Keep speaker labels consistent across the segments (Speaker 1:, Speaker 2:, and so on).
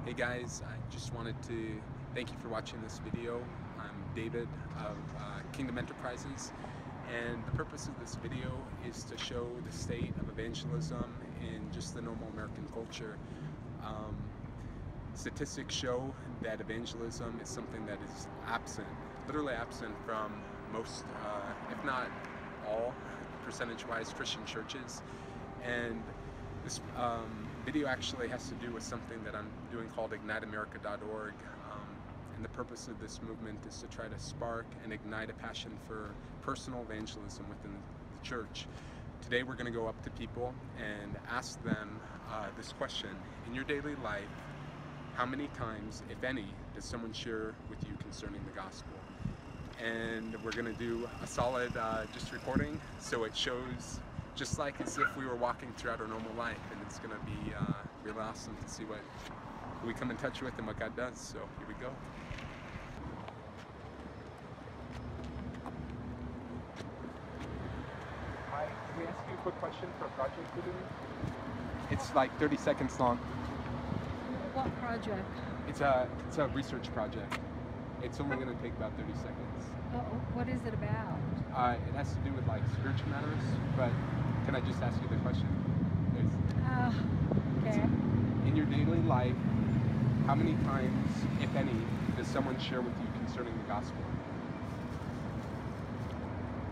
Speaker 1: Hey guys, I just wanted to thank you for watching this video. I'm David of Kingdom Enterprises, and the purpose of this video is to show the state of evangelism in just the normal American culture. Statistics show that evangelism is something that is absent, literally absent from most, if not all, percentage-wise Christian churches. And this video actually has to do with something that I'm doing called IgniteAmerica.org, and the purpose of this movement is to try to spark and ignite a passion for personal evangelism within the church. Today we're going to go up to people and ask them this question: in your daily life, how many times, if any, does someone share with you concerning the gospel? And we're going to do a solid just recording, so it shows just like as if we were walking throughout our normal life, and it's going to be really awesome to see what we come in touch with and what God does. So here we go. Hi, can we ask you a quick question for a project we're doing? It's like 30 seconds long.
Speaker 2: What project?
Speaker 1: It's a research project. It's only going to take about 30 seconds.
Speaker 2: Oh, what is it about?
Speaker 1: It has to do with like spiritual matters, but can I just ask you the question?
Speaker 2: Okay.
Speaker 1: In your daily life, how many times, if any, does someone share with you concerning the gospel?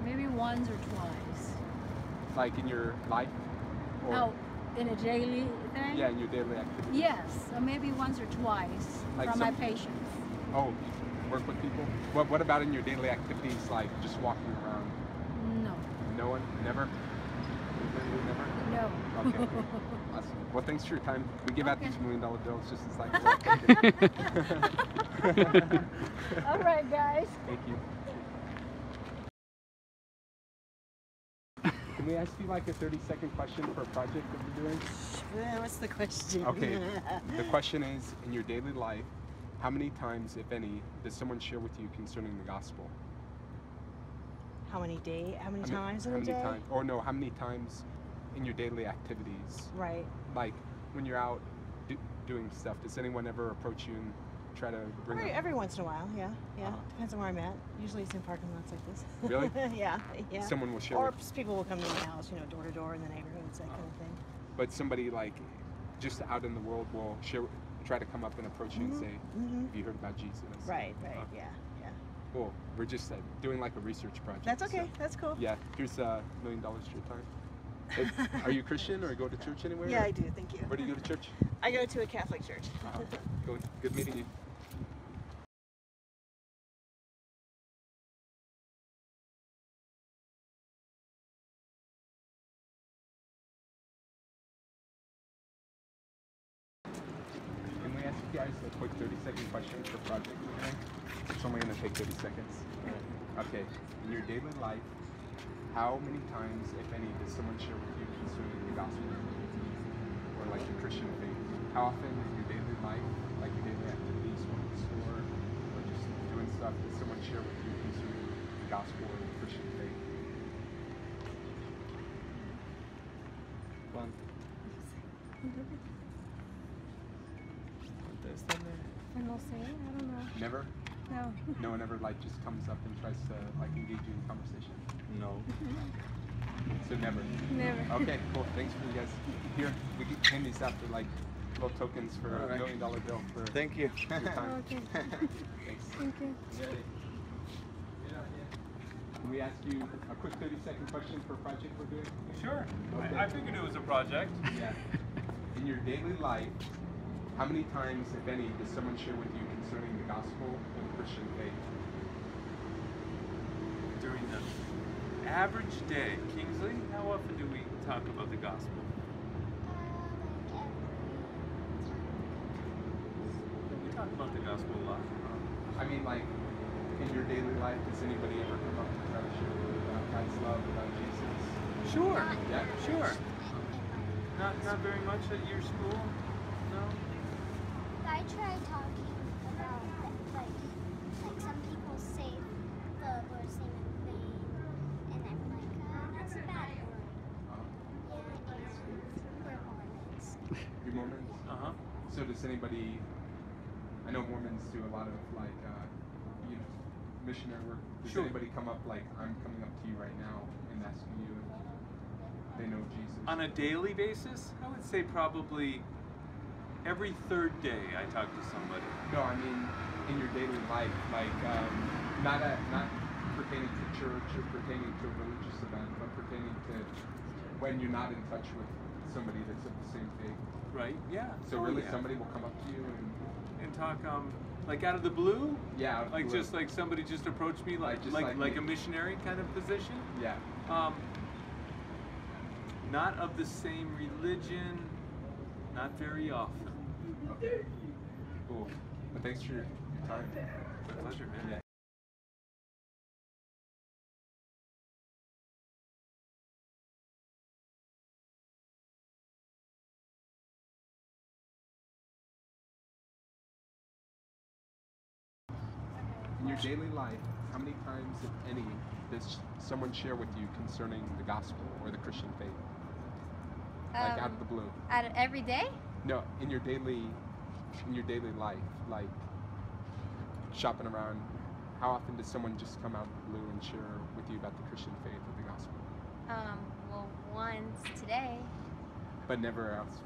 Speaker 2: Maybe once or twice.
Speaker 1: Like in your life? Or,
Speaker 2: Oh, in a daily thing?
Speaker 1: yeah, in your daily activities.
Speaker 2: Yes, so maybe once or twice
Speaker 1: Like
Speaker 2: from my patients.
Speaker 1: Oh, work with people? What about in your daily activities, like just walking around?
Speaker 2: No.
Speaker 1: No one? Never? Never?
Speaker 2: No.
Speaker 1: Okay. Awesome. Well, thanks for your time. We give out these $1 million bills just as like
Speaker 2: All right, guys.
Speaker 1: Thank you. Can we ask you like a 30-second question for a project that we're doing?
Speaker 3: What's the question?
Speaker 1: Okay. The question is, in your daily life, how many times, if any, does someone share with you concerning the gospel?
Speaker 3: How many times in a day?
Speaker 1: Or no, how many times in your daily activities?
Speaker 3: Right.
Speaker 1: Like when you're out doing stuff, does anyone ever approach you and try to bring up?
Speaker 3: Every once in a while, yeah. Depends on where I'm at. Usually it's in parking lots like this.
Speaker 1: Really?
Speaker 3: yeah.
Speaker 1: Someone will share.
Speaker 3: Or people will come to my house, door to door in the neighborhoods, that kind of thing.
Speaker 1: But somebody like just out in the world will try to come up and approach you and say, have you heard about Jesus?
Speaker 3: Right, yeah.
Speaker 1: Cool. We're just doing like a research project.
Speaker 3: That's okay,
Speaker 1: so,
Speaker 3: that's cool.
Speaker 1: Yeah, here's $1 million for your time. Are you Christian or go to church anywhere?
Speaker 3: Yeah, I do, thank you.
Speaker 1: Where do you go to church?
Speaker 3: I go to a Catholic church.
Speaker 1: Good meeting you. Can we ask you guys a quick 30-second question for project today? It's only going to take 30 seconds. Okay. In your daily life, how many times, if any, does someone share with you concerning the gospel or like your Christian faith? How often in your daily life, like your daily activities, going to the store or just doing stuff, does someone share with you concerning the gospel or the Christian faith? One.
Speaker 2: No sé, I don't know.
Speaker 1: Never?
Speaker 2: No.
Speaker 1: No one ever like just comes up and tries to like engage you in conversation?
Speaker 4: No.
Speaker 1: So never?
Speaker 2: Never.
Speaker 1: Okay, cool. Thanks for you guys. Here, we can hand these out for like little tokens for a $1 million bill for
Speaker 4: Thank you.
Speaker 1: your time.
Speaker 2: Okay.
Speaker 1: Thanks.
Speaker 2: Thank you.
Speaker 1: Can we ask you a quick 30-second question for a project we're doing?
Speaker 4: Sure.
Speaker 1: Okay.
Speaker 4: I figured it was a project.
Speaker 1: Yeah. In your daily life, how many times, if any, does someone share with you concerning the gospel or the Christian faith?
Speaker 4: During the average day, Kingsley, how often do we talk about the gospel? We talk about the gospel a lot.
Speaker 1: I mean, like, in your daily life, does anybody ever come up and try to share with you about God's love, about Jesus?
Speaker 4: Sure.
Speaker 1: Yeah?
Speaker 4: Sure. Not very much at your school? No?
Speaker 5: I tried talking about like some people say the Lord's name in vain, and I'm like, that's a bad word. Yeah, we're Mormons.
Speaker 1: You're Mormons?
Speaker 4: Uh-huh.
Speaker 1: So does anybody? I know Mormons do a lot of like, you know, missionary work. Does
Speaker 4: Sure.
Speaker 1: anybody come up like, I'm coming up to you right now and asking you if they know Jesus?
Speaker 4: On a daily basis, I would say probably every third day I talk to somebody.
Speaker 1: No, I mean in your daily life, like not pertaining to church or pertaining to a religious event, but pertaining to when you're not in touch with somebody that's of the same faith.
Speaker 4: Right? Yeah.
Speaker 1: So
Speaker 4: Oh,
Speaker 1: really,
Speaker 4: yeah.
Speaker 1: somebody will come up to you
Speaker 4: And talk like out of the blue?
Speaker 1: yeah, out of the
Speaker 4: Like
Speaker 1: blue.
Speaker 4: just like somebody just approached me like
Speaker 1: Just like
Speaker 4: like
Speaker 1: me.
Speaker 4: a missionary kind of position?
Speaker 1: yeah.
Speaker 4: Not of the same religion, not very often.
Speaker 1: Okay. Cool. Well, thanks for your time.
Speaker 4: My pleasure, man.
Speaker 1: Yeah. In your daily life, how many times, if any, does someone share with you concerning the gospel or the Christian faith? Like out of the blue?
Speaker 2: Out of every day?
Speaker 1: No, in your daily life, like shopping around, how often does someone just come out of the blue and share with you about the Christian faith or the gospel?
Speaker 2: Well, once today.
Speaker 1: But never else.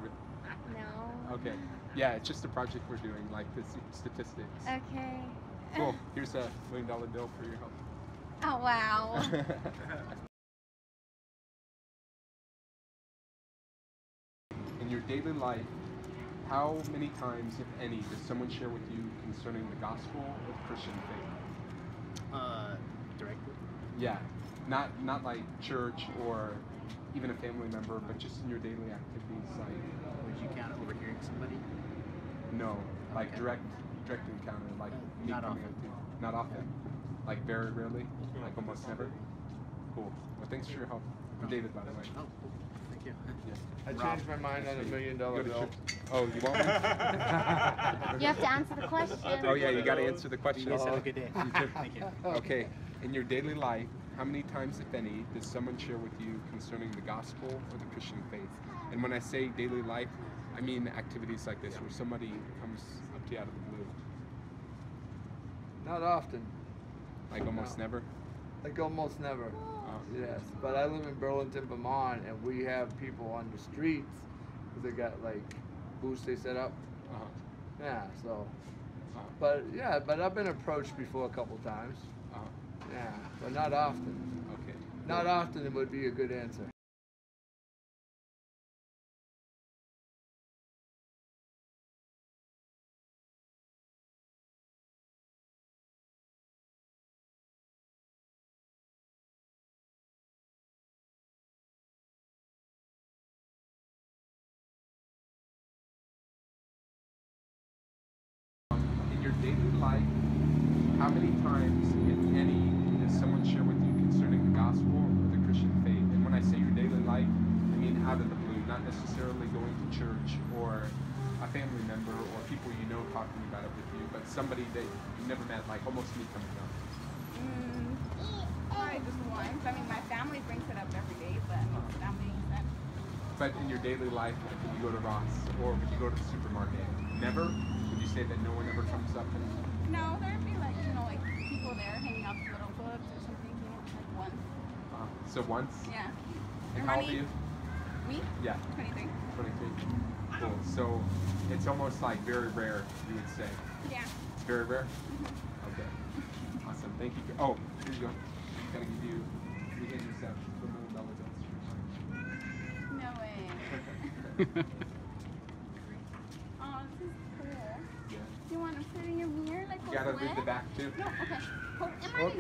Speaker 2: No.
Speaker 1: Okay. Yeah, it's just a project we're doing, like the statistics.
Speaker 2: Okay.
Speaker 1: Cool. Here's a $1 million bill for your help.
Speaker 2: Oh, wow.
Speaker 1: In your daily life, how many times, if any, does someone share with you concerning the gospel or the Christian faith?
Speaker 6: Directly?
Speaker 1: Yeah, not like church or even a family member, but just in your daily activities, like
Speaker 6: Would you count overhearing somebody?
Speaker 1: no, like
Speaker 6: Okay.
Speaker 1: direct encounter, like me
Speaker 6: Not
Speaker 1: coming
Speaker 6: often.
Speaker 1: up to you. Not often. Like very rarely, like almost never. Cool. Well, thanks for your help. I'm David, by the way.
Speaker 6: Oh, cool. Thank you.
Speaker 1: Yeah.
Speaker 7: I
Speaker 6: Rob.
Speaker 7: changed my mind on a $1 million
Speaker 1: Go to
Speaker 7: bill.
Speaker 1: church. Oh, you want one?
Speaker 2: You have to answer the question.
Speaker 1: Oh yeah, you got to answer the question.
Speaker 6: You guys have a good day. Thank you.
Speaker 1: Okay, in your daily life, how many times, if any, does someone share with you concerning the gospel or the Christian faith? And when I say daily life, I mean activities like this, where somebody comes up to you out of the blue.
Speaker 7: Not often.
Speaker 1: Like almost
Speaker 7: No.
Speaker 1: never?
Speaker 7: Like almost never.
Speaker 1: Oh.
Speaker 7: Yes, but I live in Burlington, Vermont, and we have people on the streets because they got like booths they set up.
Speaker 1: Uh-huh.
Speaker 7: Yeah, so.
Speaker 1: Uh-huh.
Speaker 7: But yeah, but I've been approached before a couple times.
Speaker 1: Uh-huh.
Speaker 7: Yeah, but not often.
Speaker 1: Okay.
Speaker 7: Not often it would be a good answer.
Speaker 1: In your daily life, how many times, if any, does someone share with you concerning the gospel or the Christian faith? And when I say your daily life, I mean out of the blue, not necessarily going to church or a family member or people you know talking about it with you, but somebody that you've never met, like almost me coming up.
Speaker 8: Probably just once. I mean, my family brings it up every day, but I mean, family.
Speaker 1: But in your daily life, like when you go to Ross or when you go to the supermarket, never? Would you say that no one ever comes up and...
Speaker 8: No, there'd be like, like people there hanging out with little books or something, like once.
Speaker 1: So once?
Speaker 8: Yeah.
Speaker 1: And
Speaker 8: Your
Speaker 1: how old are
Speaker 8: money?
Speaker 1: you?
Speaker 8: Me?
Speaker 1: Yeah.
Speaker 8: 23.
Speaker 1: 23. Cool. So it's almost like very rare, you would say.
Speaker 8: Yeah.
Speaker 1: It's very rare? Okay. Awesome. Thank you. Oh, here you go. Gotta give you, we get you $1 million bills.
Speaker 8: No way. Oh, this is cool.
Speaker 1: Yeah.
Speaker 8: Do you want to put it in your mirror like
Speaker 1: You gotta read the back too.
Speaker 8: No, okay. Oh,
Speaker 1: Oh.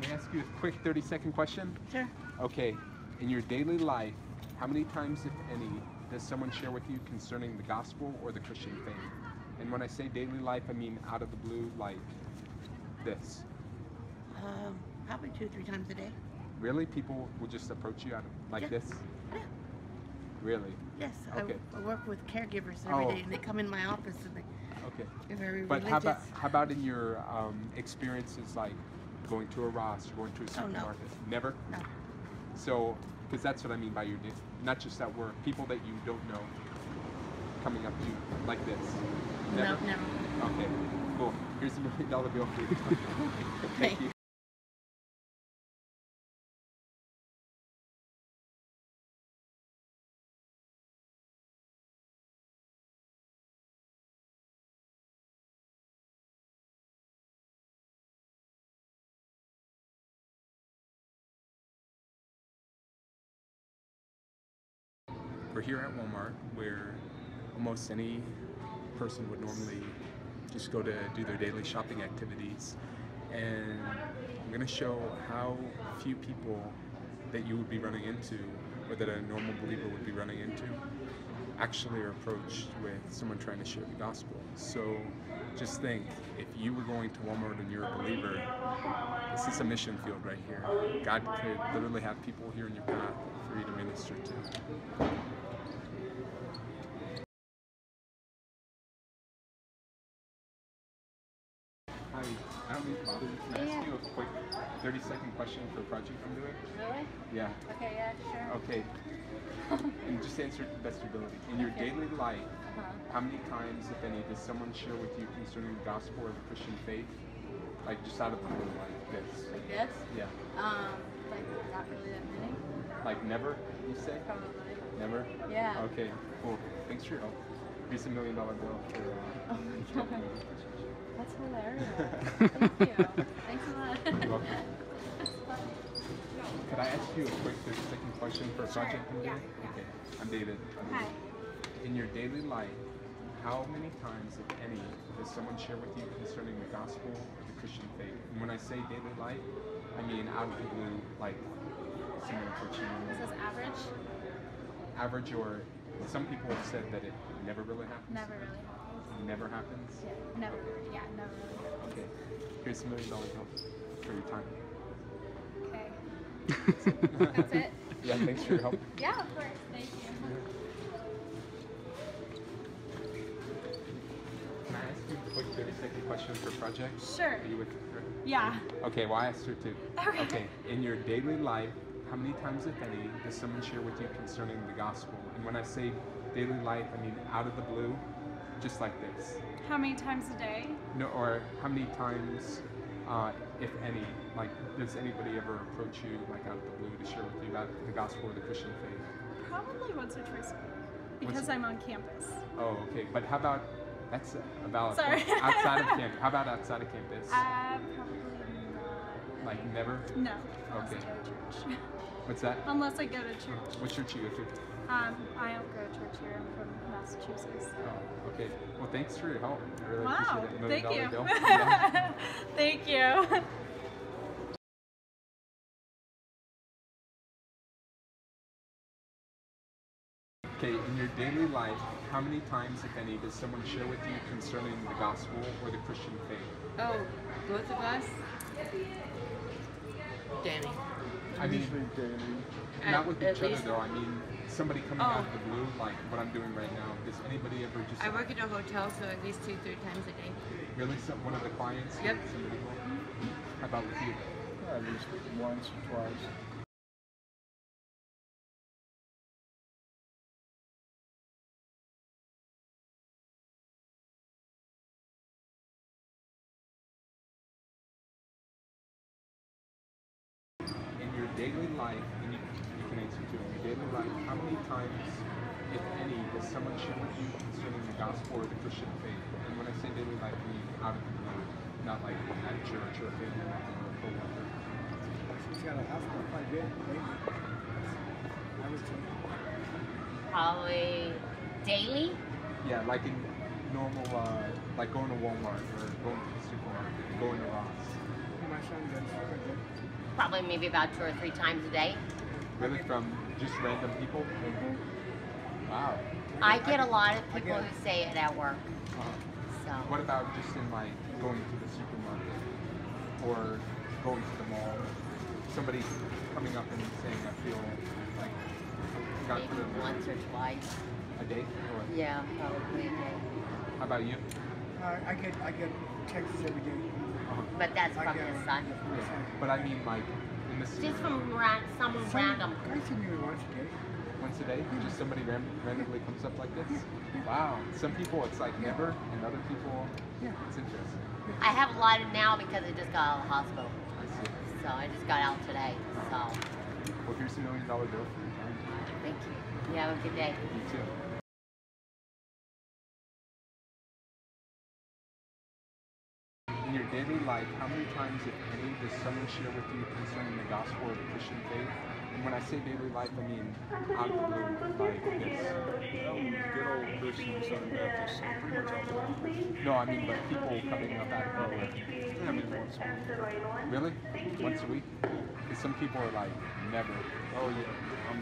Speaker 1: Can I ask you a quick 30-second question?
Speaker 3: Sure.
Speaker 1: Okay. In your daily life, how many times, if any, does someone share with you concerning the gospel or the Christian faith? And when I say daily life, I mean out of the blue, like this.
Speaker 3: Probably 2-3 times a day.
Speaker 1: Really? People will just approach you out of like
Speaker 3: Yeah.
Speaker 1: this?
Speaker 3: Yeah.
Speaker 1: Really?
Speaker 3: Yes,
Speaker 1: Okay.
Speaker 3: I work with caregivers every
Speaker 1: Oh.
Speaker 3: day, and they come in my office and
Speaker 1: Okay.
Speaker 3: they're very
Speaker 1: But
Speaker 3: religious.
Speaker 1: how about in your experiences, like going to a Ross or going to a
Speaker 3: Oh, no.
Speaker 1: supermarket? Never?
Speaker 3: No.
Speaker 1: So, because that's what I mean by your not just at work, people that you don't know coming up to you like this?
Speaker 2: No, never.
Speaker 1: Okay, cool. Here's $1 million bill for you. Thank you. We're here at Walmart, where almost any person would normally just go to do their daily shopping activities, and I'm going to show how few people that you would be running into, or that a normal believer would be running into, actually are approached with someone trying to share the gospel. So just think, if you were going to Walmart and you're a believer, this is a mission field right here. God could literally have people here in your path for you to minister to. Hi, I don't need to bother you. Can I ask you a quick 30-second question for a project I'm doing?
Speaker 2: Really?
Speaker 1: Yeah.
Speaker 2: Okay, yeah, sure.
Speaker 1: Okay. And just answer it to the best of your ability. In your daily life, how many times, if any, does someone share with you concerning the gospel or the Christian faith? Like just out of the blue, like this?
Speaker 2: Like this?
Speaker 1: Yeah.
Speaker 2: Like not really that many.
Speaker 1: Like never, you say?
Speaker 2: Probably.
Speaker 1: Never?
Speaker 2: Yeah.
Speaker 1: Okay, cool. Thanks for your help. Here's $1 million bill for
Speaker 2: Oh my god. That's hilarious. Thank you. Thanks a lot.
Speaker 1: You're welcome. Could I ask you a quick 30-second question for a project I'm doing? Okay, I'm David.
Speaker 2: Hi.
Speaker 1: In your daily life, how many times, if any, does someone share with you concerning the gospel or the Christian faith? And when I say daily life, I mean out of the blue, like someone approaching you.
Speaker 2: Is this average?
Speaker 1: Average, or some people have said that it never really happens?
Speaker 2: Never really happens.
Speaker 1: Never happens?
Speaker 2: Yeah, never. Yeah, never really happens.
Speaker 1: Okay, here's $1 million bill for your time.
Speaker 2: Okay. That's it?
Speaker 1: Yeah, thanks for your help.
Speaker 2: Yeah, of course. Thank you.
Speaker 1: Can I ask you a quick 30-second question for a project?
Speaker 8: Sure.
Speaker 1: Are you with her?
Speaker 8: Yeah.
Speaker 1: Okay, well, I asked her too.
Speaker 8: Okay.
Speaker 1: In your daily life, how many times, if any, does someone share with you concerning the gospel? And when I say daily life, I mean out of the blue, just like this.
Speaker 8: How many times a day?
Speaker 1: No, or how many times, if any, like, does anybody ever approach you, like, out of the blue to share with you about the gospel or the Christian faith?
Speaker 8: Probably once or twice a week. Because I'm on campus.
Speaker 1: Oh, okay. But how about, that's a valid
Speaker 8: Sorry.
Speaker 1: point. Outside of campus. How about outside of campus?
Speaker 8: Probably not.
Speaker 1: Like, never?
Speaker 8: No. Unless
Speaker 1: Okay.
Speaker 8: I go to church.
Speaker 1: What's that?
Speaker 8: Unless I go to church.
Speaker 1: What church you go to?
Speaker 8: I don't go to church here. I'm from Massachusetts.
Speaker 1: Oh, okay. Well, thanks for your help. I really
Speaker 8: Wow.
Speaker 1: appreciate it. $1
Speaker 8: Thank you.
Speaker 1: bill. Yeah.
Speaker 8: Thank you.
Speaker 1: Okay, in your daily life, how many times, if any, does someone share with you concerning the gospel or the Christian faith?
Speaker 9: Oh, both of us? Danny.
Speaker 1: I mean, not with
Speaker 9: At
Speaker 1: each other
Speaker 9: least-
Speaker 1: though. I mean, somebody coming out of the blue, like what I'm doing right now. Does anybody ever just
Speaker 9: I work at a hotel, so at least 2-3 times a day.
Speaker 1: really one of the clients?
Speaker 9: Yep.
Speaker 1: Somebody will? How about with you?
Speaker 10: At least once or twice.
Speaker 1: In your daily life, and you can answer too, in your daily life, how many times, if any, does someone share with you concerning the gospel or the Christian faith? And when I say daily life, I mean out of the blue, not like at church or a family member or a co-worker.
Speaker 10: She's got a hospital quite big, maybe. I would say.
Speaker 11: Probably daily.
Speaker 1: Yeah, like in normal, like going to Walmart or going to the supermarket, going to Ross.
Speaker 10: My son does quite good.
Speaker 11: Probably maybe about 2 or 3 times a day.
Speaker 1: Really, from just random people? Wow.
Speaker 11: I get a lot of people who say it at work. So.
Speaker 1: What about just in like going to the supermarket or going to the mall? Somebody coming up and saying, I feel like God
Speaker 11: Maybe
Speaker 1: put it
Speaker 11: once or twice.
Speaker 1: a day? Or
Speaker 11: Yeah, probably a day.
Speaker 1: how about you?
Speaker 10: I get texts every day.
Speaker 11: But that's
Speaker 10: I
Speaker 11: from
Speaker 10: get
Speaker 11: his son.
Speaker 1: Yeah. But I mean like in this
Speaker 11: Just from some random.
Speaker 10: I see maybe once a day.
Speaker 1: Once a day? Just somebody randomly comes up like this? Wow. Some people it's like never, and other people, yeah, it's interesting.
Speaker 11: I have a lot now because I just got out of the hospital.
Speaker 1: I see.
Speaker 11: So I just got out today. So
Speaker 1: Well, here's $1 million bill for your time.
Speaker 11: thank you. You have a good day.
Speaker 1: You too. In your daily life, how many times, if any, does someone share with you concerning the gospel or the Christian faith? And when I say daily life, I mean out of the blue, like this.
Speaker 10: Good old Christian Southern Baptist, pretty much all the time.
Speaker 1: No, I mean, but people coming up out of nowhere.
Speaker 10: I mean, once a week.
Speaker 1: Really? Once a week? Because some people are like, never.
Speaker 10: Oh yeah, I'm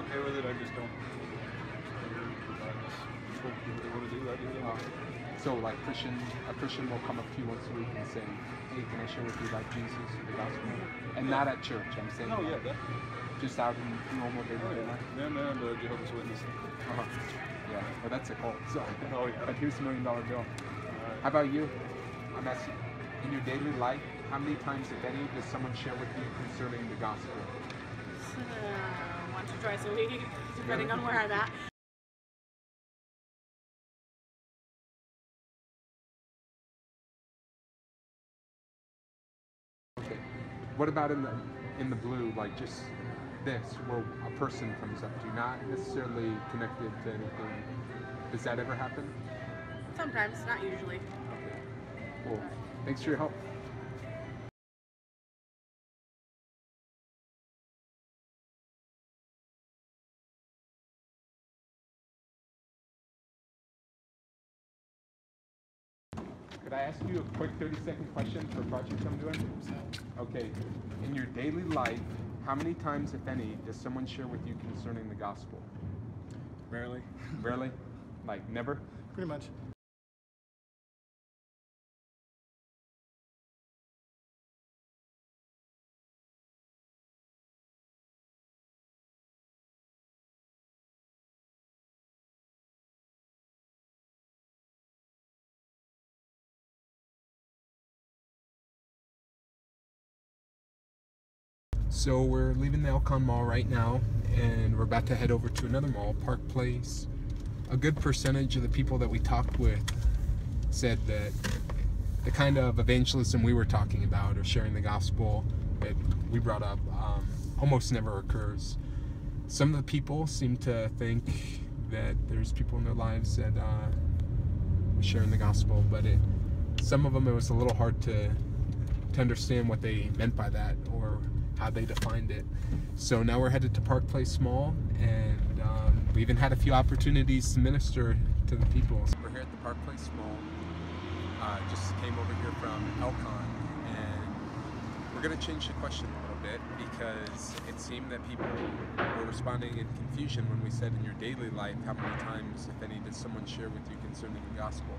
Speaker 10: okay with it. I just don't. I just what they want to do, I do that.
Speaker 1: So like a Christian will come up to you once a week and say, hey, can I share with you about Jesus, the gospel? And not at church, I'm saying.
Speaker 10: Oh yeah,
Speaker 1: like, just out in normal day-to-day life.
Speaker 10: Them and Jehovah's Witnesses.
Speaker 1: Yeah, well that's a cult. So,
Speaker 10: Oh yeah.
Speaker 1: but here's $1 million bill. How about you? I'm asking, in your daily life, how many times, if any, does someone share with you concerning the gospel?
Speaker 8: Once or twice a week, depending on where I'm at.
Speaker 1: Okay. What about in the blue, like just this, where a person comes up to you, not necessarily connected to anything? Does that ever happen?
Speaker 8: Sometimes, not usually.
Speaker 1: Okay. Cool. Thanks for your help. Could I ask you a quick 30-second question for a project I'm doing? Okay. In your daily life, how many times, if any, does someone share with you concerning the gospel?
Speaker 10: Rarely.
Speaker 1: Rarely? Like never?
Speaker 10: Pretty much.
Speaker 1: So we're leaving the Elcon Mall right now, and we're about to head over to another mall, Park Place. A good percentage of the people that we talked with said that the kind of evangelism we were talking about, or sharing the gospel that we brought up, almost never occurs. Some of the people seem to think that there's people in their lives that are sharing the gospel, but some of them it was a little hard to understand what they meant by that, or how they defined it. So now we're headed to Park Place Mall, and we even had a few opportunities to minister to the people. We're here at the Park Place Mall. Just came over here from Elcon, and we're going to change the question a little bit, because it seemed that people were responding in confusion when we said, in your daily life, how many times, if any, does someone share with you concerning the gospel?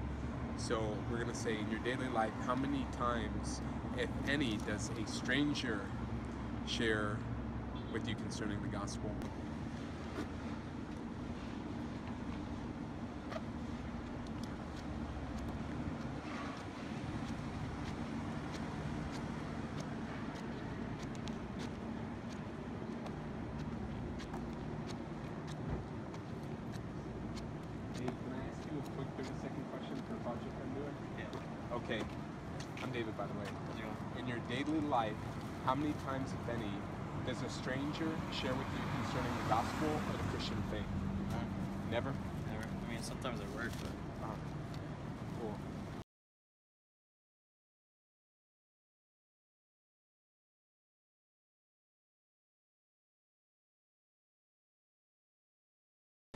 Speaker 1: So we're going to say, in your daily life, how many times, if any, does a stranger share with you concerning the gospel? Hey, can I ask you a quick 30-second question for a project I'm doing? Yeah. Okay. I'm David, by the way. In your daily life, how many times, if any, does a stranger share with you concerning the gospel or the Christian faith? Never?
Speaker 6: Never. I mean, sometimes at work, but.
Speaker 1: Cool.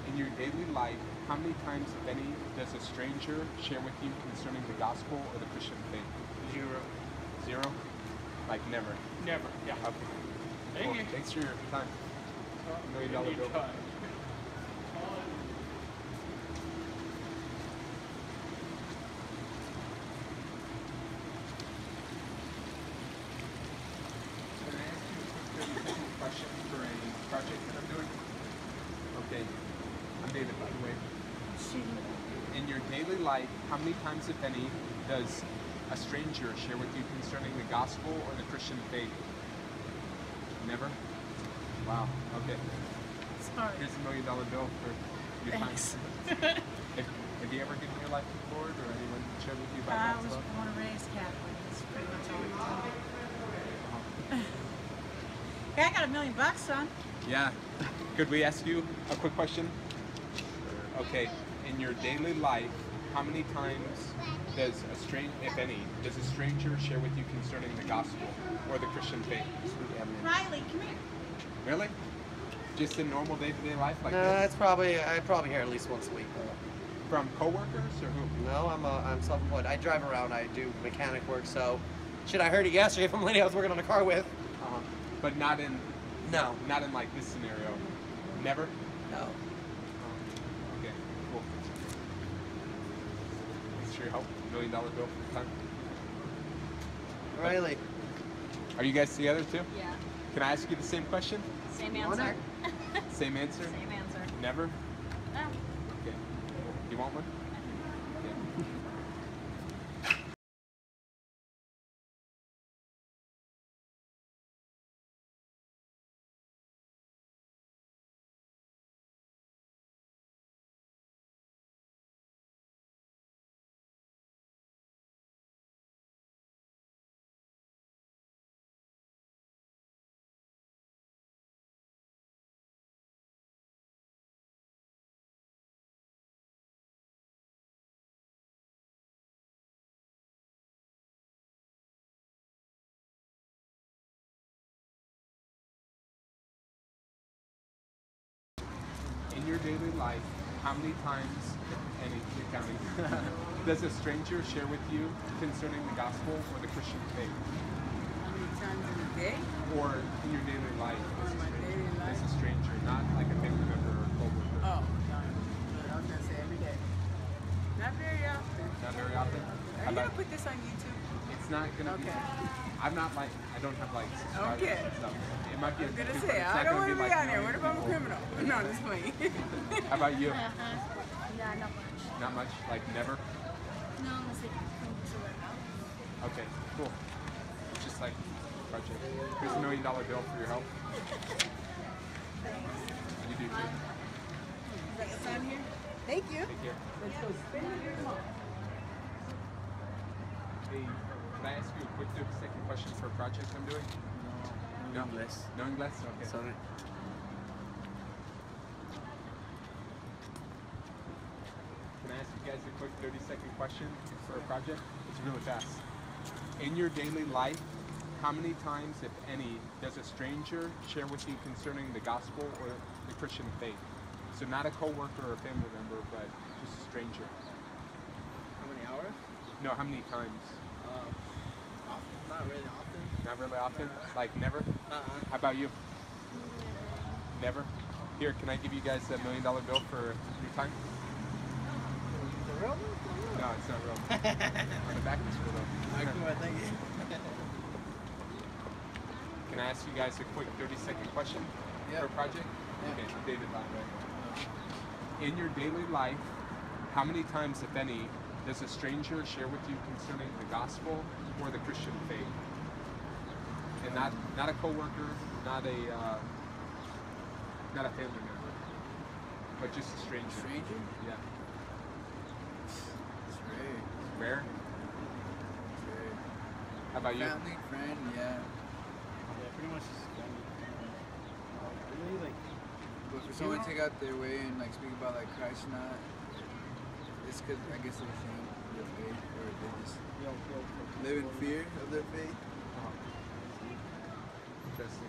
Speaker 1: In your daily life, how many times, if any, does a stranger share with you concerning the gospel or the Christian faith?
Speaker 4: 0.
Speaker 1: 0? Like never?
Speaker 4: Never. Yeah.
Speaker 1: Okay.
Speaker 4: Thank
Speaker 1: Cool.
Speaker 4: you.
Speaker 1: Thanks for your time. $1 million bill.
Speaker 4: Anytime.
Speaker 1: Can I ask you a quick 30-second question for a project that I'm doing? Okay. I'm David, by the way. In your daily life, how many times, if any, does a stranger share with you concerning the gospel or the Christian faith? Never? Wow. Okay.
Speaker 8: Sorry.
Speaker 1: Here's $1 million bill for your time.
Speaker 8: Thanks.
Speaker 1: Have you ever given your life to the Lord, or anyone shared with you about
Speaker 8: I
Speaker 1: that
Speaker 8: was
Speaker 1: stuff?
Speaker 8: born and raised Catholic. That's pretty much all I know. Hey, I got $1 million, son.
Speaker 1: Yeah. Could we ask you a quick question? Okay. In your daily life, how many times does if any, does a stranger share with you concerning the gospel or the Christian faith?
Speaker 8: Riley, come here.
Speaker 1: Really? Just in normal day-to-day life like
Speaker 12: No,
Speaker 1: this?
Speaker 12: it's probably I probably hear at least once a week.
Speaker 1: From coworkers or who?
Speaker 12: No, I'm self-employed. I drive around. I do mechanic work. So, shit, I heard it yesterday from a lady I was working on a car with.
Speaker 1: But not in
Speaker 12: No.
Speaker 1: not in like this scenario. Never?
Speaker 12: No.
Speaker 1: Okay, cool. Thanks for your help. $1 million bill for your time.
Speaker 12: Riley.
Speaker 1: Are you guys together too?
Speaker 2: Yeah.
Speaker 1: Can I ask you the same question?
Speaker 2: Same answer.
Speaker 1: Same answer?
Speaker 2: Same answer.
Speaker 1: Never?
Speaker 2: No.
Speaker 1: Okay. You want one? In your daily life, how many times, if any, you're counting, does a stranger share with you concerning the gospel or the Christian faith?
Speaker 8: How many times in a day?
Speaker 1: Or in your daily life,
Speaker 8: Or my daily life?
Speaker 1: as a stranger, not like a family member or coworker?
Speaker 8: Oh, no. I was going to say every day. Not very often.
Speaker 1: Not very often?
Speaker 8: Are you going to put this on YouTube?
Speaker 1: It's not gonna be. I'm not like I don't have like subscribers
Speaker 8: Okay.
Speaker 1: and stuff. It might be.
Speaker 8: I was going to
Speaker 1: YouTube,
Speaker 8: say,
Speaker 1: but it's
Speaker 8: I
Speaker 1: not
Speaker 8: don't
Speaker 1: gonna
Speaker 8: want to be
Speaker 1: like
Speaker 8: on there.
Speaker 1: millions
Speaker 8: What
Speaker 1: of
Speaker 8: if I'm a
Speaker 1: people.
Speaker 8: criminal? No, I'm just playing.
Speaker 1: How about you?
Speaker 2: Yeah, not much.
Speaker 1: Not much. Like never.
Speaker 2: No, unless they come to their house.
Speaker 1: Okay. Cool. It's just like project. Here's $1 million bill for your help. You do too.
Speaker 8: Is that the time here? Thank you.
Speaker 1: Take care.
Speaker 8: Let's go spend it here tomorrow.
Speaker 1: Hey, can I ask you a quick 30-second question for a project I'm doing? No.
Speaker 12: English.
Speaker 1: No English? Okay.
Speaker 12: Sorry.
Speaker 1: Can I ask you guys a quick 30-second question for a project? It's really fast. In your daily life, how many times, if any, does a stranger share with you concerning the gospel or the Christian faith? So not a coworker or a family member, but just a stranger.
Speaker 6: How many hours?
Speaker 1: No, how many times?
Speaker 6: Not really often.
Speaker 1: Not really often? Like never? How about you? Never? Here, can I give you guys a $1 million bill for your time?
Speaker 6: For real?
Speaker 1: No, it's not real. On the back it's real though.
Speaker 6: I cool, thank you.
Speaker 1: Can I ask you guys a quick 30-second question for a project? Okay, David Line, right? In your daily life, how many times, if any, does a stranger share with you concerning the gospel or the Christian faith? And not a coworker, not a family member, but just a stranger.
Speaker 6: Stranger?
Speaker 1: Yeah.
Speaker 6: It's rare.
Speaker 1: Rare?
Speaker 6: It's rare.
Speaker 1: How about you?
Speaker 6: Family, friend, yeah.
Speaker 10: Yeah, pretty much just family. Really, like,
Speaker 6: But for someone to take out their way and like speak about like Christ or not, it's because I guess they're ashamed of their faith or they just live in fear of their faith.
Speaker 1: Interesting.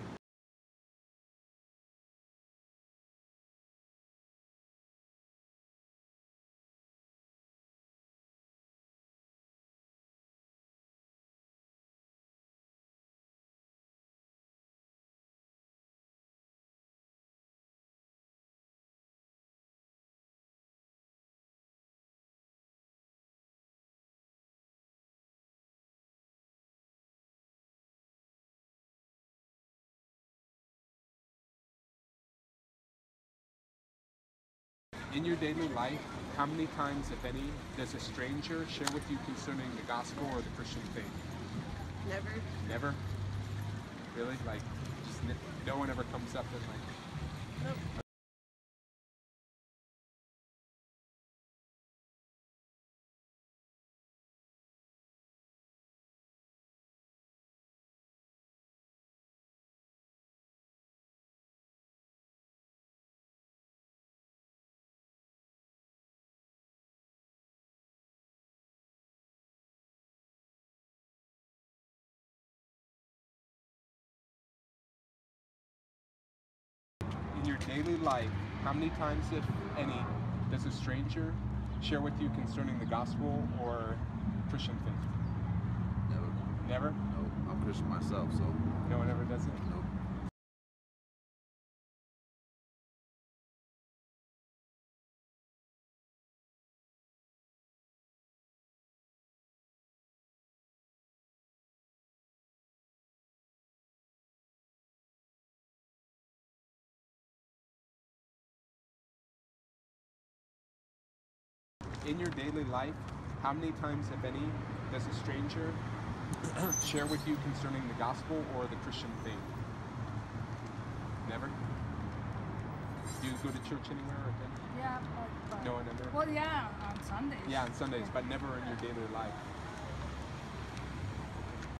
Speaker 1: In your daily life, how many times, if any, does a stranger share with you concerning the gospel or the Christian faith?
Speaker 8: Never.
Speaker 1: Never? Really? Like, just no one ever comes up and like,
Speaker 8: Nope.
Speaker 1: daily life, how many times, if any, does a stranger share with you concerning the gospel or Christian faith?
Speaker 13: Never.
Speaker 1: Never?
Speaker 13: No, I'm Christian myself, so.
Speaker 1: No one ever does it?
Speaker 13: Nope.
Speaker 1: In your daily life, how many times, if any, does a stranger share with you concerning the gospel or the Christian faith? Never? Do you go to church anywhere or anything?
Speaker 14: Yeah, but
Speaker 1: No one ever?
Speaker 14: well, yeah, on Sundays.
Speaker 1: Yeah, on Sundays, but never in your daily life.